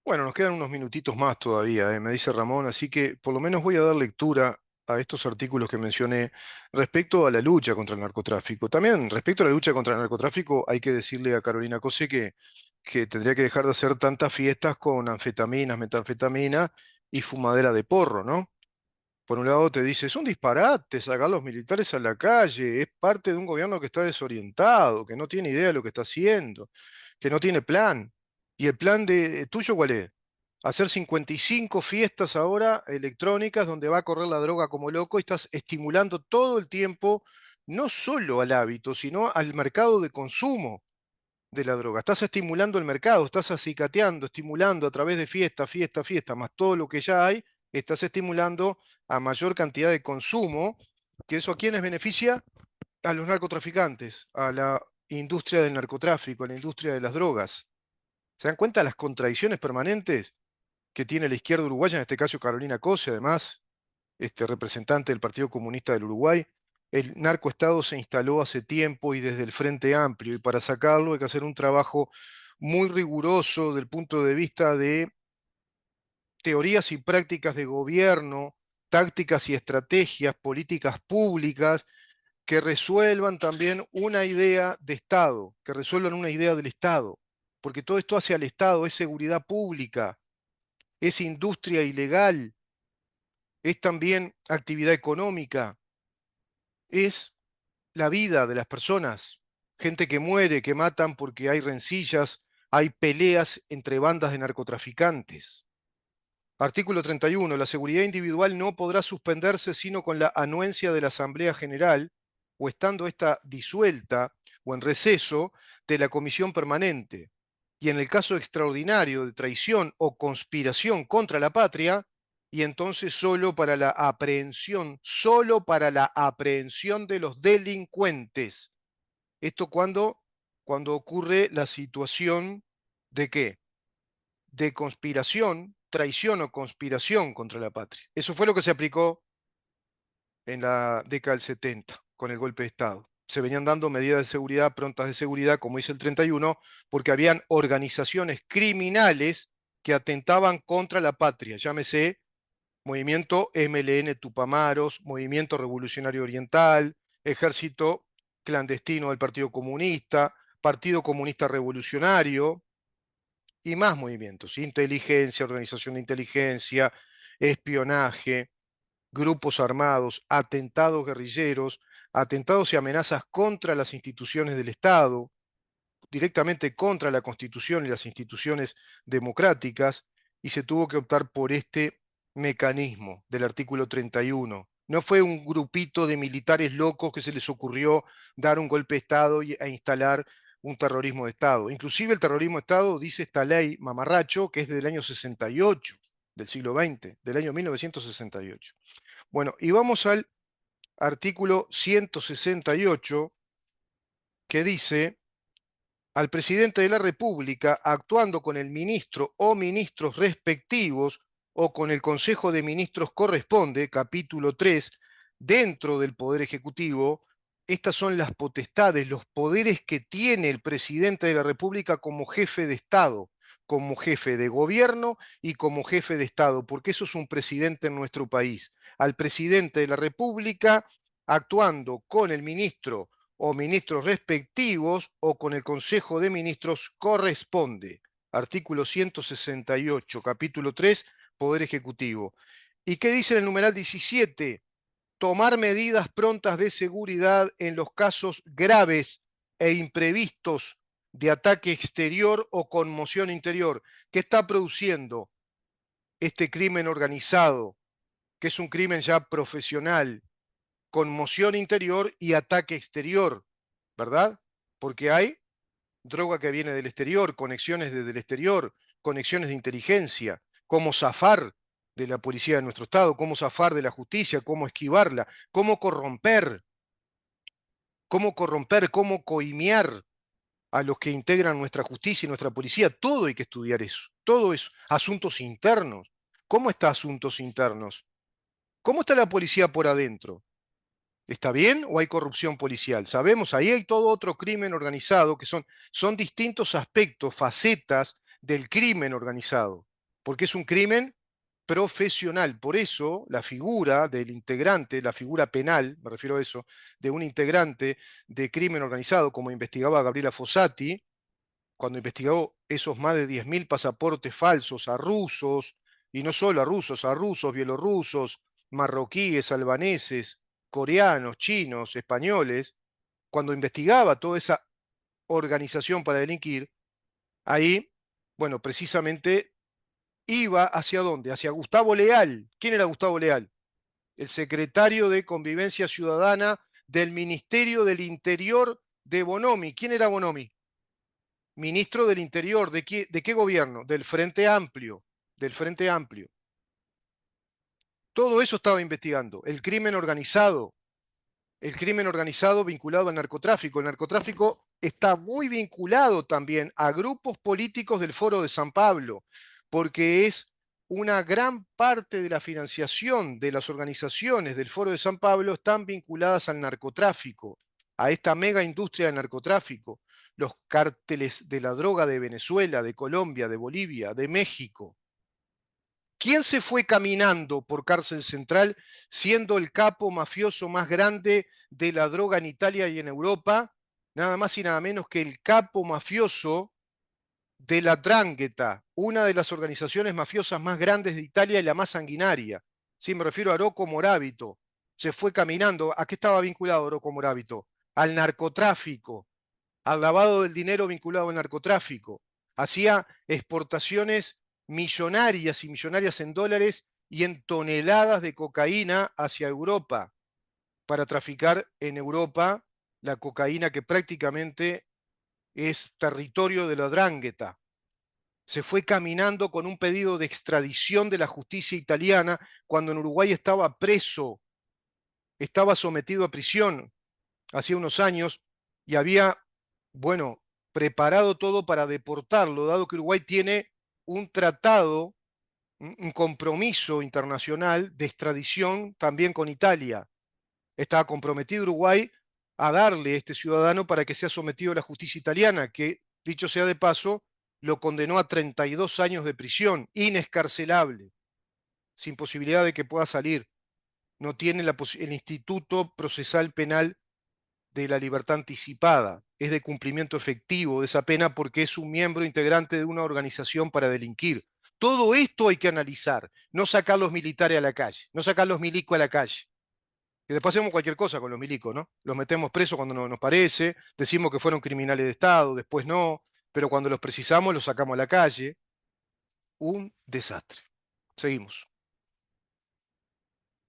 Bueno, nos quedan unos minutitos más todavía, me dice Ramón, así que por lo menos voy a dar lectura a estos artículos que mencioné respecto a la lucha contra el narcotráfico. También respecto a la lucha contra el narcotráfico hay que decirle a Carolina Cose que tendría que dejar de hacer tantas fiestas con anfetaminas, metanfetamina y fumadera de porro, ¿no? Por un lado te dice, es un disparate sacar los militares a la calle, es parte de un gobierno que está desorientado, que no tiene idea de lo que está haciendo, que no tiene plan. ¿Y el plan tuyo cuál es? Hacer 55 fiestas ahora electrónicas donde va a correr la droga como loco y estás estimulando todo el tiempo, no solo al hábito, sino al mercado de consumo de la droga. Estás estimulando el mercado, estás acicateando, estimulando a través de fiesta, fiesta, fiesta, más todo lo que ya hay, estás estimulando a mayor cantidad de consumo, que eso a quiénes beneficia, a los narcotraficantes, a la industria del narcotráfico, a la industria de las drogas. ¿Se dan cuenta las contradicciones permanentes que tiene la izquierda uruguaya, en este caso Carolina Cose, además, representante del Partido Comunista del Uruguay? El narcoestado se instaló hace tiempo y desde el Frente Amplio, y para sacarlo hay que hacer un trabajo muy riguroso del punto de vista de teorías y prácticas de gobierno, tácticas y estrategias, políticas públicas que resuelvan también una idea de Estado, que resuelvan una idea del Estado, porque todo esto hace al Estado, es seguridad pública, es industria ilegal, es también actividad económica, es la vida de las personas, gente que muere, que matan porque hay rencillas, hay peleas entre bandas de narcotraficantes. Artículo 31. La seguridad individual no podrá suspenderse sino con la anuencia de la Asamblea General o estando ésta disuelta o en receso de la Comisión Permanente. Y en el caso extraordinario de traición o conspiración contra la patria, y entonces solo para la aprehensión de los delincuentes. Esto cuando ocurre la situación de qué? De conspiración, traición o conspiración contra la patria. Eso fue lo que se aplicó en la década del 70 con el golpe de Estado. Se venían dando medidas de seguridad, prontas de seguridad, como dice el 31, porque habían organizaciones criminales que atentaban contra la patria, llámese Movimiento MLN Tupamaros, Movimiento Revolucionario Oriental, Ejército Clandestino del Partido Comunista, Partido Comunista Revolucionario y más movimientos, inteligencia, organización de inteligencia, espionaje, grupos armados, atentados guerrilleros, atentados y amenazas contra las instituciones del Estado, directamente contra la Constitución y las instituciones democráticas, y se tuvo que optar por este mecanismo del artículo 31. No fue un grupito de militares locos que se les ocurrió dar un golpe de Estado e instalar un terrorismo de Estado. Inclusive el terrorismo de Estado, dice esta ley mamarracho, que es del año 68, del siglo XX, del año 1968. Bueno, y vamos al artículo 168, que dice: al presidente de la República, actuando con el ministro o ministros respectivos o con el Consejo de Ministros corresponde, capítulo 3, dentro del Poder Ejecutivo, estas son las potestades, los poderes que tiene el presidente de la República como jefe de Estado, como jefe de gobierno y como jefe de Estado, porque eso es un presidente en nuestro país. Al presidente de la República, actuando con el ministro o ministros respectivos o con el Consejo de Ministros corresponde. Artículo 168, capítulo 3, Poder Ejecutivo. ¿Y qué dice en el numeral 17? Tomar medidas prontas de seguridad en los casos graves e imprevistos de ataque exterior o conmoción interior. ¿Qué está produciendo este crimen organizado, que es un crimen ya profesional? Conmoción interior y ataque exterior, ¿verdad? Porque hay droga que viene del exterior, conexiones desde el exterior, conexiones de inteligencia, cómo zafar de la policía de nuestro estado, cómo zafar de la justicia, cómo esquivarla, cómo coimear a los que integran nuestra justicia y nuestra policía. Todo hay que estudiar eso, todo eso. Asuntos internos. ¿Cómo está asuntos internos? ¿Cómo está la policía por adentro? ¿Está bien o hay corrupción policial? Sabemos, ahí hay todo otro crimen organizado que son distintos aspectos, facetas del crimen organizado. porque es un crimen profesional. Por eso la figura del integrante, la figura penal, me refiero a eso, de un integrante de crimen organizado, como investigaba Gabriela Fossati, cuando investigó esos más de 10.000 pasaportes falsos a rusos, y no solo a rusos, bielorrusos, marroquíes, albaneses, coreanos, chinos, españoles, cuando investigaba toda esa organización para delinquir, ahí, bueno, precisamente iba hacia dónde, hacia Gustavo Leal. ¿Quién era Gustavo Leal? El secretario de Convivencia Ciudadana del Ministerio del Interior de Bonomi. ¿Quién era Bonomi? Ministro del Interior. De qué gobierno? Del Frente Amplio. Del Frente Amplio. Todo eso estaba investigando. El crimen organizado vinculado al narcotráfico. El narcotráfico está muy vinculado también a grupos políticos del Foro de San Pablo, porque es una gran parte de la financiación de las organizaciones del Foro de San Pablo están vinculadas al narcotráfico, a esta mega industria del narcotráfico, los cárteles de la droga de Venezuela, de Colombia, de Bolivia, de México. ¿Quién se fue caminando por Cárcel Central siendo el capo mafioso más grande de la droga en Italia y en Europa? Nada más y nada menos que el capo mafioso de la 'Ndrangheta, una de las organizaciones mafiosas más grandes de Italia y la más sanguinaria. Sí, me refiero a Rocco Moravito. Se fue caminando. ¿A qué estaba vinculado Rocco Moravito? Al narcotráfico, al lavado del dinero vinculado al narcotráfico. Hacía exportaciones millonarias y millonarias en dólares y en toneladas de cocaína hacia Europa para traficar en Europa la cocaína que prácticamente es territorio de la 'Ndrangheta. Se fue caminando con un pedido de extradición de la justicia italiana cuando en Uruguay estaba preso, estaba sometido a prisión hacía unos años y había, bueno, preparado todo para deportarlo, dado que Uruguay tiene un tratado, un compromiso internacional de extradición también con Italia. Estaba comprometido Uruguay a darle a este ciudadano para que sea sometido a la justicia italiana, que, dicho sea de paso, lo condenó a 32 años de prisión, inescarcelable, sin posibilidad de que pueda salir. No tiene el Instituto Procesal Penal de la libertad anticipada, es de cumplimiento efectivo de esa pena porque es un miembro integrante de una organización para delinquir. Todo esto hay que analizar, no sacar los militares a la calle, no sacar los milicos a la calle. Y después hacemos cualquier cosa con los milicos, ¿no? Los metemos presos cuando no nos parece, decimos que fueron criminales de Estado, después no, pero cuando los precisamos los sacamos a la calle. Un desastre. Seguimos.